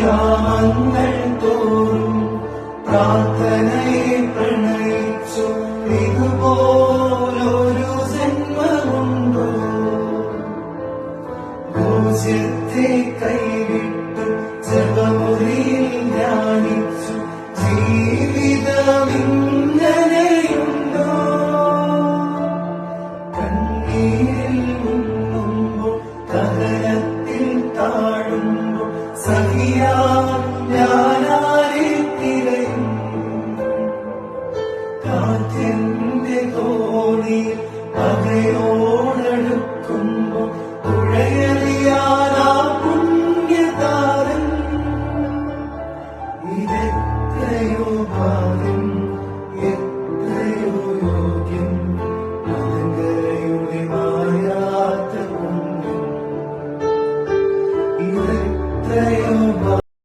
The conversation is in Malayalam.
യാമങ്ങൾ തോറും പ്രാർത്ഥനയെ പ്രണയിച്ചു ഇതുപോലൊരു ജന്മമുണ്ടോ പൂജ്യത്തെ കൈവിട്ടു ജപമുറിയിൽ ധ്യാനിച്ചു ജീവിതമിങ്ങനെയുണ്ടോ കണ്ണീരിൽ മുങ്ങുമ്പോൾ കഥനത്തിൽ താഴുമ്പോൾ സഹിയാ